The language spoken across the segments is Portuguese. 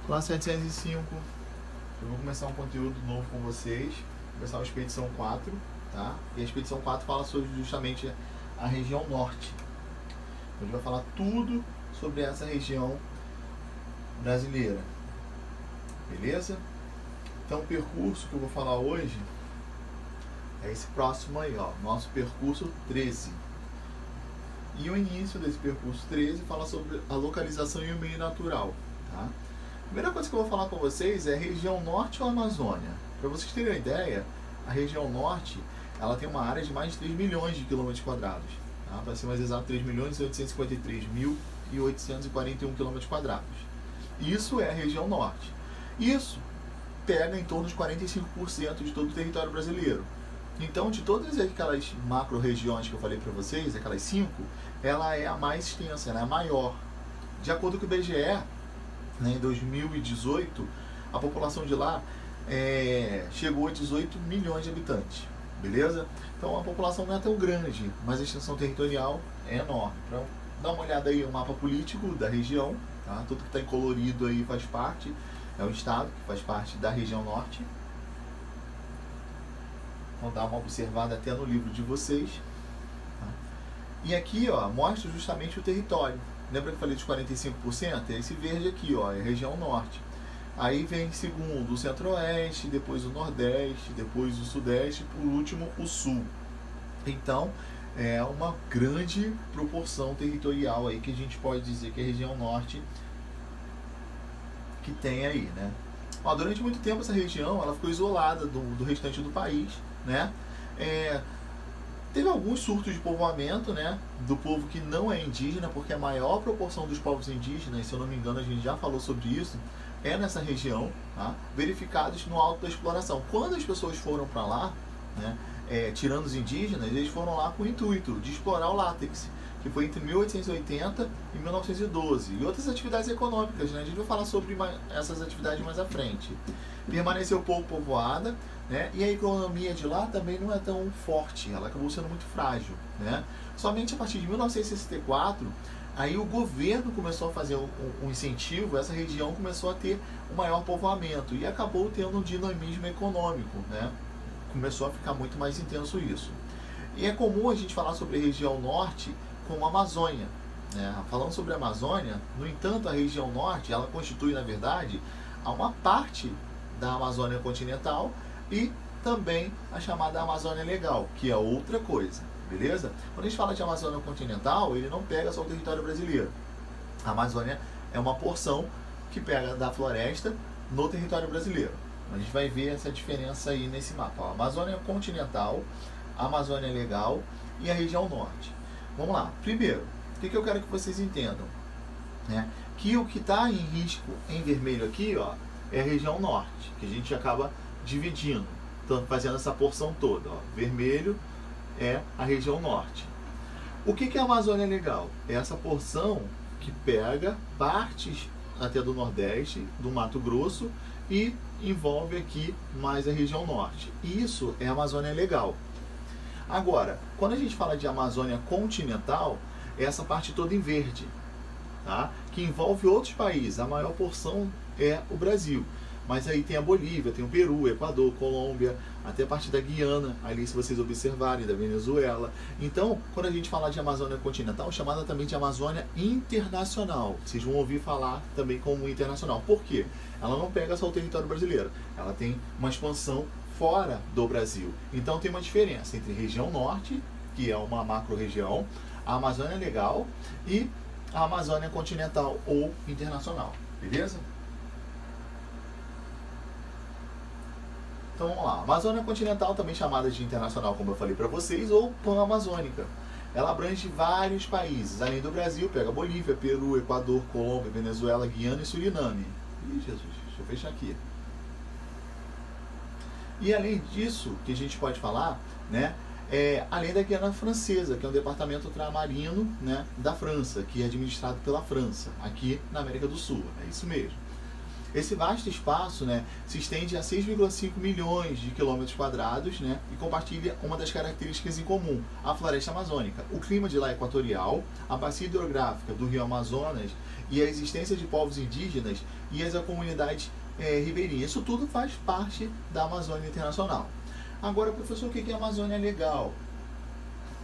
Classe 705, eu vou começar um conteúdo novo com vocês. Vou começar a expedição 4, tá? E a expedição 4 fala sobre justamente a região norte. A gente vai falar tudo sobre essa região brasileira. Beleza? Então o percurso que eu vou falar hoje é esse próximo aí, ó, nosso percurso 13. E o início desse percurso 13 fala sobre a localização e o meio natural, tá? A primeira coisa que eu vou falar com vocês é região norte ou Amazônia. Para vocês terem uma ideia, a região norte ela tem uma área de mais de 3 milhões de quilômetros quadrados. Tá? Para ser mais exato, 3.853.841 quilômetros quadrados. Isso é a região norte. Isso pega em torno de 45% de todo o território brasileiro. Então, de todas aquelas macro-regiões que eu falei para vocês, aquelas 5, ela é a mais extensa, ela é a maior. De acordo com o IBGE, em 2018, a população de lá chegou a 18 milhões de habitantes, beleza? Então a população não é tão grande, mas a extensão territorial é enorme. Então, dá uma olhada aí no mapa político da região, tá? Tudo que está em colorido aí faz parte, é o estado que faz parte da região norte. Vou dar uma observada até no livro de vocês. Tá? E aqui, ó, mostra justamente o território. Lembra que eu falei de 45%? É esse verde aqui, ó, é a região norte. Aí vem segundo o centro-oeste, depois o nordeste, depois o sudeste, por último o sul. Então, é uma grande proporção territorial aí que a gente pode dizer que é a região norte que tem aí, né? Ó, durante muito tempo essa região ela ficou isolada do restante do país, né? Teve alguns surtos de povoamento, né, do povo que não é indígena, porque a maior proporção dos povos indígenas, se eu não me engano a gente já falou sobre isso, é nessa região, tá? Verificados no alto da exploração. Quando as pessoas foram para lá, né, tirando os indígenas, eles foram lá com o intuito de explorar o látex, que foi entre 1880 e 1912, e outras atividades econômicas, né? A gente vai falar sobre essas atividades mais à frente. Permaneceu pouco povoada, né? E a economia de lá também não é tão forte, ela acabou sendo muito frágil, né? Somente a partir de 1964, aí o governo começou a fazer um incentivo, essa região começou a ter um maior povoamento e acabou tendo um dinamismo econômico, né? Começou a ficar muito mais intenso isso. E é comum a gente falar sobre a região norte como a Amazônia, né? Falando sobre a Amazônia, no entanto, a região norte, ela constitui, na verdade, uma parte da Amazônia continental e também a chamada Amazônia Legal, que é outra coisa, beleza? Quando a gente fala de Amazônia continental, ele não pega só o território brasileiro. A Amazônia é uma porção que pega da floresta no território brasileiro. A gente vai ver essa diferença aí nesse mapa. A Amazônia continental, a Amazônia Legal e a região norte. Vamos lá. Primeiro, o que eu quero que vocês entendam? Né? Que o que está em risco em vermelho aqui, ó, é a região norte, que a gente acaba dividindo, fazendo essa porção toda. Ó. Vermelho é a região norte. O que é a Amazônia Legal? É essa porção que pega partes até do Nordeste, do Mato Grosso e envolve aqui mais a região norte. Isso é a Amazônia Legal. Agora, quando a gente fala de Amazônia continental, é essa parte toda em verde, tá? Que envolve outros países. A maior porção é o Brasil. Mas aí tem a Bolívia, tem o Peru, Equador, Colômbia, até a parte da Guiana, ali se vocês observarem, da Venezuela. Então, quando a gente fala de Amazônia continental, chamada também de Amazônia internacional. Vocês vão ouvir falar também como internacional. Por quê? Ela não pega só o território brasileiro, ela tem uma expansão fora do Brasil. Então tem uma diferença entre região norte, que é uma macro-região, a Amazônia Legal e a Amazônia continental ou internacional. Beleza? Então vamos lá. A Amazônia continental, também chamada de internacional, como eu falei para vocês, ou pan-amazônica. Ela abrange vários países. Além do Brasil, pega Bolívia, Peru, Equador, Colômbia, Venezuela, Guiana e Suriname. Ih, Jesus, deixa eu fechar aqui. E além disso, que a gente pode falar, né, além da Guiana Francesa, que é um departamento ultramarino, né, da França, que é administrado pela França, aqui na América do Sul. É isso mesmo. Esse vasto espaço, né, se estende a 6,5 milhões de quilômetros quadrados, né, e compartilha uma das características em comum, a floresta amazônica. O clima de lá é equatorial, a bacia hidrográfica do rio Amazonas e a existência de povos indígenas e as comunidades ribeirinhas. Isso tudo faz parte da Amazônia Internacional. Agora, professor, o que é a Amazônia Legal?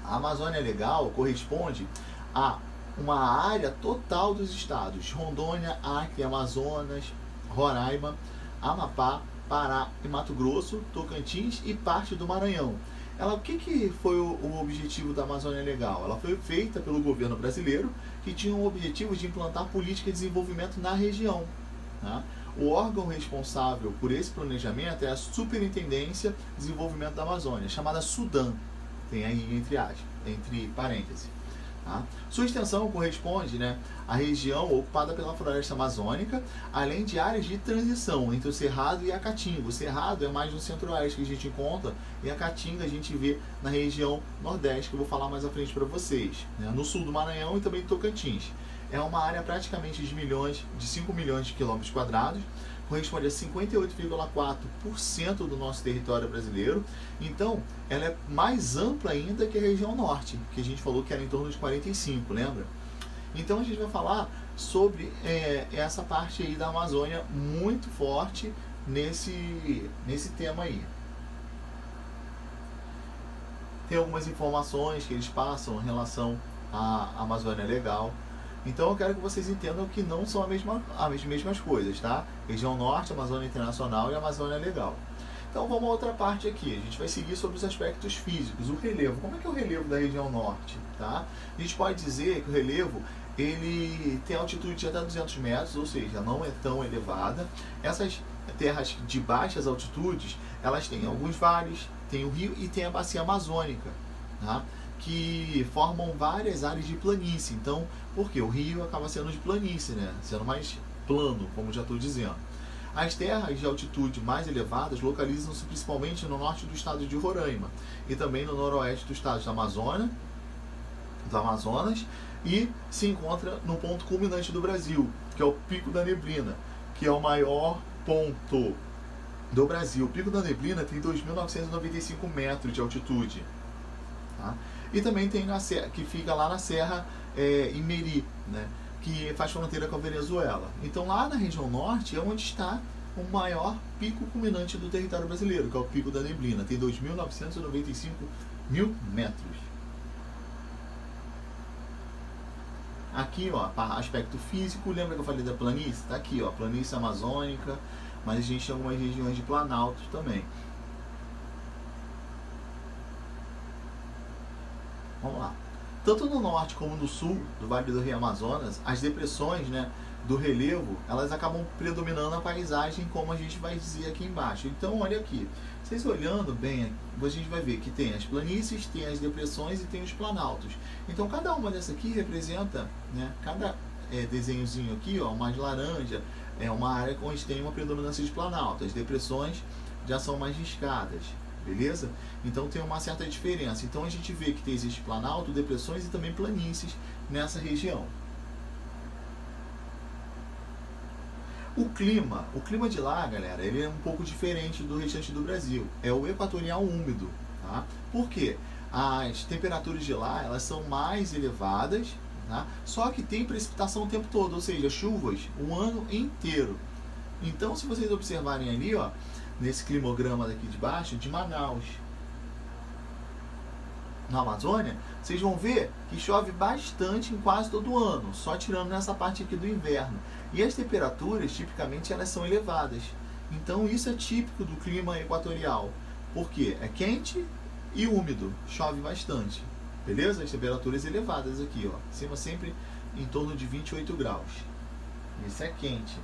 A Amazônia Legal corresponde a uma área total dos estados: Rondônia, Acre, Amazonas, Roraima, Amapá, Pará e Mato Grosso, Tocantins e parte do Maranhão. O que foi o objetivo da Amazônia Legal? Ela foi feita pelo governo brasileiro, que tinha o objetivo de implantar política de desenvolvimento na região. Tá? O órgão responsável por esse planejamento é a Superintendência de Desenvolvimento da Amazônia, chamada SUDAM, tem aí entre parênteses. Tá? Sua extensão corresponde, né, à região ocupada pela floresta amazônica, além de áreas de transição entre o Cerrado e a Caatinga. O Cerrado é mais no centro-oeste que a gente encontra, e a Caatinga a gente vê na região nordeste, que eu vou falar mais à frente para vocês, né, no sul do Maranhão e também do Tocantins. É uma área praticamente de 5 milhões de quilômetros quadrados, corresponde a 58,4% do nosso território brasileiro. Então, ela é mais ampla ainda que a região norte, que a gente falou que era em torno de 45, lembra? Então, a gente vai falar sobre essa parte aí da Amazônia muito forte nesse tema aí. Tem algumas informações que eles passam em relação à Amazônia Legal. Então eu quero que vocês entendam que não são as mesmas coisas, tá? Região Norte, Amazônia Internacional e Amazônia Legal. Então vamos a outra parte aqui. A gente vai seguir sobre os aspectos físicos, o relevo. Como é que é o relevo da região Norte, tá? A gente pode dizer que o relevo ele tem altitude de até 200 metros, ou seja, não é tão elevada. Essas terras de baixas altitudes, elas têm alguns vales, tem o rio e tem a bacia amazônica, tá? Que formam várias áreas de planície. Então, por quê? O rio acaba sendo de planície, né? Sendo mais plano, como já estou dizendo. As terras de altitude mais elevadas localizam-se principalmente no norte do estado de Roraima e também no noroeste do estado do Amazonas, e se encontra no ponto culminante do Brasil, que é o Pico da Neblina, que é o maior ponto do Brasil. O Pico da Neblina tem 2.995 metros de altitude. Tá? E também tem que fica lá na Serra Imeri, né, que faz fronteira com a Venezuela. Então lá na região norte é onde está o maior pico culminante do território brasileiro, que é o Pico da Neblina. Tem 2.995 metros. Aqui, ó, aspecto físico, lembra que eu falei da planície? Está aqui, ó, planície amazônica, mas a gente tem algumas regiões de planaltos também. Vamos lá. Tanto no norte como no sul do Vale do Rio Amazonas, as depressões, né, do relevo, elas acabam predominando a paisagem, como a gente vai dizer aqui embaixo. Então, olha aqui. Vocês olhando bem, a gente vai ver que tem as planícies, tem as depressões e tem os planaltos. Então, cada uma dessa aqui representa, né, cada desenhozinho aqui, ó, mais laranja, é uma área onde tem uma predominância de planalto. As depressões já são mais riscadas. Beleza? Então tem uma certa diferença. Então a gente vê que existe planalto, depressões e também planícies nessa região. O clima de lá, galera, ele é um pouco diferente do restante do Brasil. É o equatorial úmido, tá? Por quê? As temperaturas de lá, elas são mais elevadas, tá? Só que tem precipitação o tempo todo, ou seja, chuvas o ano inteiro. Então, se vocês observarem ali, ó, nesse climograma daqui de baixo, de Manaus, na Amazônia, vocês vão ver que chove bastante em quase todo ano, só tirando nessa parte aqui do inverno. E as temperaturas, tipicamente, elas são elevadas. Então, isso é típico do clima equatorial. Porque é quente e úmido, chove bastante. Beleza? As temperaturas elevadas aqui, ó, acima sempre em torno de 28 graus. Isso é quente.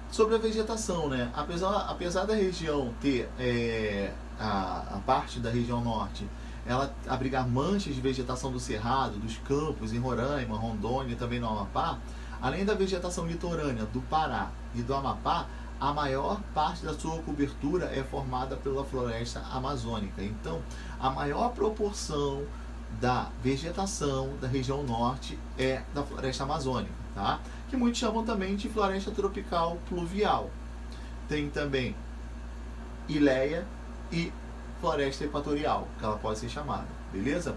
Sobre a vegetação, né? Apesar da região ter a parte da região norte, ela abrigar manchas de vegetação do Cerrado, dos campos em Roraima, Rondônia e também no Amapá, além da vegetação litorânea do Pará e do Amapá, a maior parte da sua cobertura é formada pela floresta amazônica. Então, a maior proporção da vegetação da região norte é da floresta amazônica. tá? Que muitos chamam também de floresta tropical pluvial. Tem também Ileia e floresta equatorial, que ela pode ser chamada, beleza?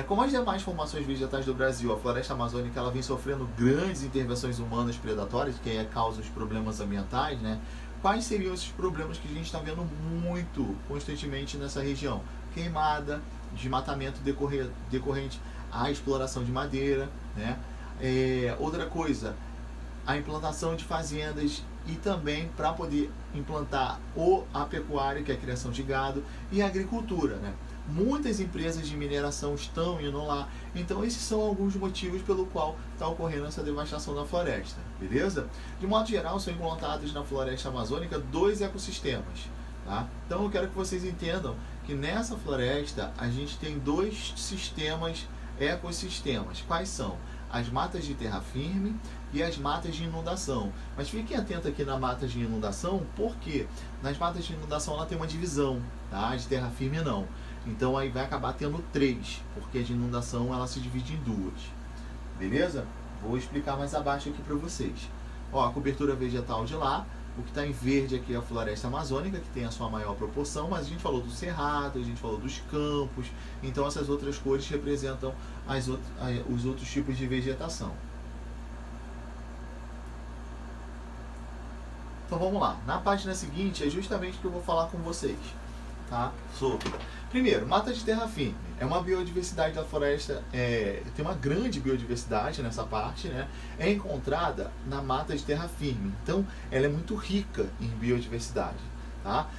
Como as demais formações vegetais do Brasil, a floresta amazônica ela vem sofrendo grandes intervenções humanas predatórias, que causa os problemas ambientais, né? Quais seriam esses problemas que a gente está vendo muito constantemente nessa região? Queimada, desmatamento decorrente à exploração de madeira, né? Outra coisa, a implantação de fazendas e também para poder implantar a pecuária, que é a criação de gado, e a agricultura, né? Muitas empresas de mineração estão indo lá, então esses são alguns motivos pelo qual está ocorrendo essa devastação da floresta, beleza? De modo geral, são implantados na floresta amazônica 2 ecossistemas, tá? Então eu quero que vocês entendam que nessa floresta a gente tem 2 ecossistemas. Quais são? As matas de terra firme e as matas de inundação. Mas fiquem atentos aqui na mata de inundação, porque nas matas de inundação ela tem uma divisão, tá? De terra firme não. Então aí vai acabar tendo 3, porque a de inundação ela se divide em 2. Beleza? Vou explicar mais abaixo aqui para vocês. Ó, a cobertura vegetal de lá, o que está em verde aqui é a floresta amazônica, que tem a sua maior proporção, mas a gente falou do cerrado, a gente falou dos campos, então essas outras cores representam os outros tipos de vegetação. Então vamos lá, na página seguinte é justamente o que eu vou falar com vocês, tá? Sobre. Primeiro, mata de terra firme. É uma biodiversidade da floresta, tem uma grande biodiversidade nessa parte, né? É encontrada na mata de terra firme. Então, ela é muito rica em biodiversidade, tá?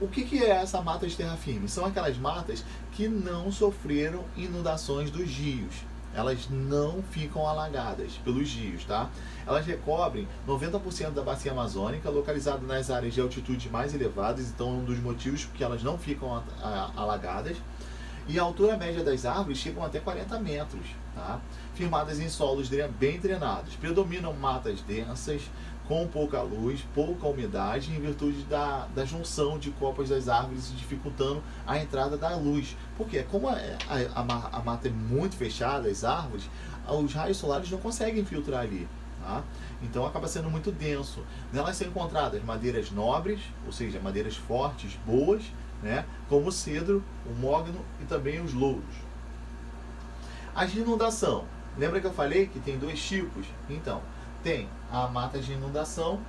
O que é essa mata de terra firme? São aquelas matas que não sofreram inundações dos rios. Elas não ficam alagadas pelos rios, tá? Elas recobrem 90% da bacia amazônica, localizada nas áreas de altitude mais elevadas, então é um dos motivos porque elas não ficam alagadas. E a altura média das árvores chegam até 40 metros, tá? Firmadas em solos bem drenados. Predominam matas densas, com pouca luz, pouca umidade, em virtude da junção de copas das árvores, dificultando a entrada da luz. Porque como a mata é muito fechada, as árvores, os raios solares não conseguem filtrar ali, tá? Então acaba sendo muito denso. Nelas são encontradas madeiras nobres, ou seja, madeiras fortes, boas, né? Como o cedro, o mogno e também os louros. As de inundação. Lembra que eu falei que tem 2 tipos? Então, tem a mata de inundação,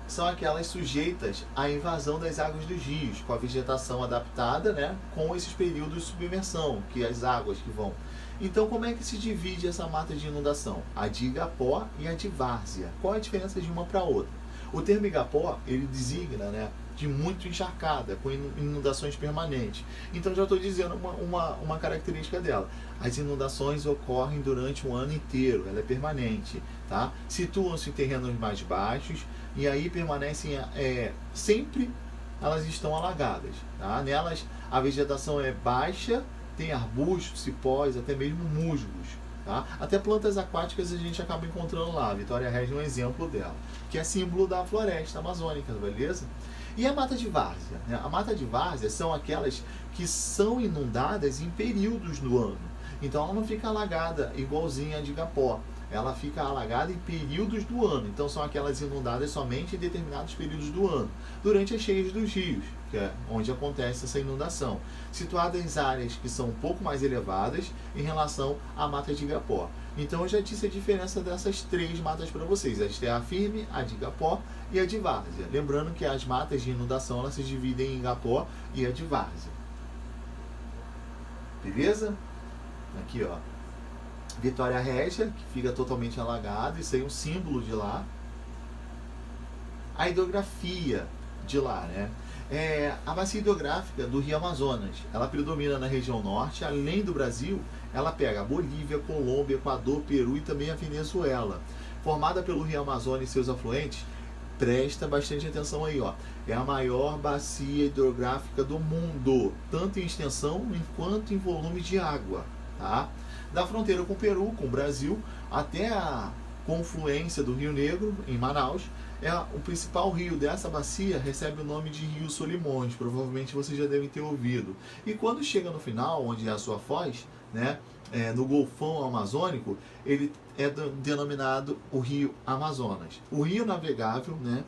são aquelas sujeitas à invasão das águas dos rios, com a vegetação adaptada, né, com esses períodos de submersão, que as águas que vão. Então, como é que se divide essa mata de inundação? A de igapó e a de várzea. Qual a diferença de uma para outra? O termo igapó, ele designa, né, de muito encharcada, com inundações permanentes. Então já estou dizendo uma característica dela. As inundações ocorrem durante um ano inteiro, ela é permanente, tá? Situam-se em terrenos mais baixos e aí permanecem sempre, elas estão alagadas, tá? Nelas a vegetação é baixa, tem arbustos, cipós, até mesmo musgos, tá? Até plantas aquáticas a gente acaba encontrando lá. A Vitória Regia é um exemplo dela, que é símbolo da floresta amazônica, beleza? E a mata de várzea, né? A mata de várzea são aquelas que são inundadas em períodos do ano. Então ela não fica alagada igualzinha a de igapó. Ela fica alagada em períodos do ano. Então são aquelas inundadas somente em determinados períodos do ano, durante as cheias dos rios, que é onde acontece essa inundação. Situadas em áreas que são um pouco mais elevadas em relação à mata de igapó. Então eu já disse a diferença dessas 3 matas para vocês: a de terra firme, a de igapó e a de várzea. Lembrando que as matas de inundação elas se dividem em igapó e a de várzea. Beleza? Aqui, ó. Vitória Regia, que fica totalmente alagado, isso aí é um símbolo de lá. A hidrografia de lá, né? A bacia hidrográfica do Rio Amazonas, ela predomina na região norte. Além do Brasil, ela pega a Bolívia, Colômbia, Equador, Peru e também a Venezuela. Formada pelo Rio Amazonas e seus afluentes, presta bastante atenção aí, ó. É a maior bacia hidrográfica do mundo, tanto em extensão quanto em volume de água, tá? Da fronteira com o Peru, com o Brasil, até confluência do Rio Negro, em Manaus. O principal rio dessa bacia recebe o nome de Rio Solimões, provavelmente vocês já devem ter ouvido. E quando chega no final, onde é a sua foz, né, no Golfão Amazônico, ele é denominado o Rio Amazonas. O rio navegável, né,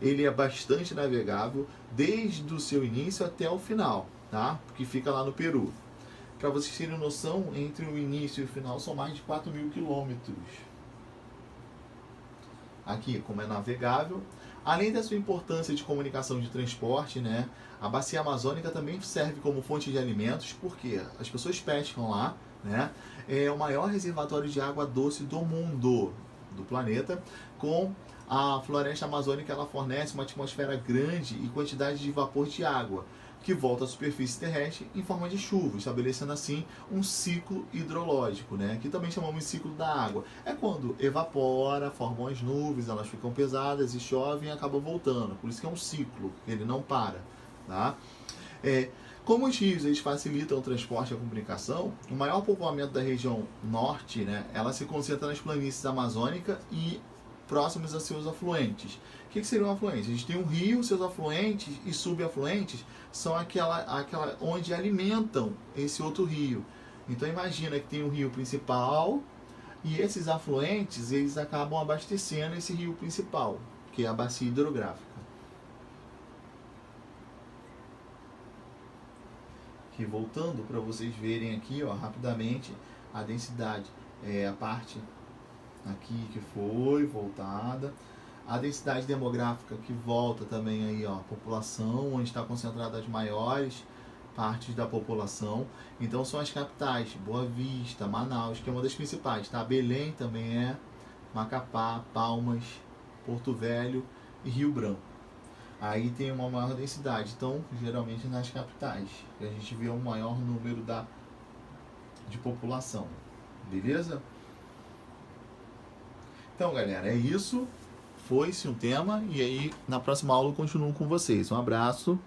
ele é bastante navegável desde o seu início até o final, tá? Porque fica lá no Peru. Para vocês terem noção, entre o início e o final são mais de 4.000 quilômetros. Aqui, como é navegável, além da sua importância de comunicação de transporte, né, a bacia amazônica também serve como fonte de alimentos, porque as pessoas pescam lá, né, é o maior reservatório de água doce do mundo, do planeta, com a floresta amazônica. Ela fornece uma atmosfera grande e quantidade de vapor de água, que volta à superfície terrestre em forma de chuva, estabelecendo assim um ciclo hidrológico, né? Que também chamamos de ciclo da água. É quando evapora, formam as nuvens, elas ficam pesadas e chovem e acabam voltando. Por isso que é um ciclo, ele não para, tá? Como os rios eles facilitam o transporte e a comunicação, o maior povoamento da região norte, né, ela se concentra nas planícies amazônicas e próximos a seus afluentes. O que seriam afluentes? A gente tem um rio, seus afluentes e subafluentes são aquela onde alimentam esse outro rio. Então imagina que tem um rio principal e esses afluentes eles acabam abastecendo esse rio principal, que é a bacia hidrográfica. Aqui, voltando para vocês verem aqui, ó, rapidamente a densidade, a parte aqui que foi voltada, a densidade demográfica que volta também aí, ó, a população, onde está concentrada as maiores partes da população. Então são as capitais, Boa Vista, Manaus, que é uma das principais, tá? Belém também é, Macapá, Palmas, Porto Velho e Rio Branco. Aí tem uma maior densidade, então geralmente nas capitais, que a gente vê um maior número de população, beleza? Então, galera, é isso. Foi-se um tema. E aí, na próxima aula eu continuo com vocês. Um abraço.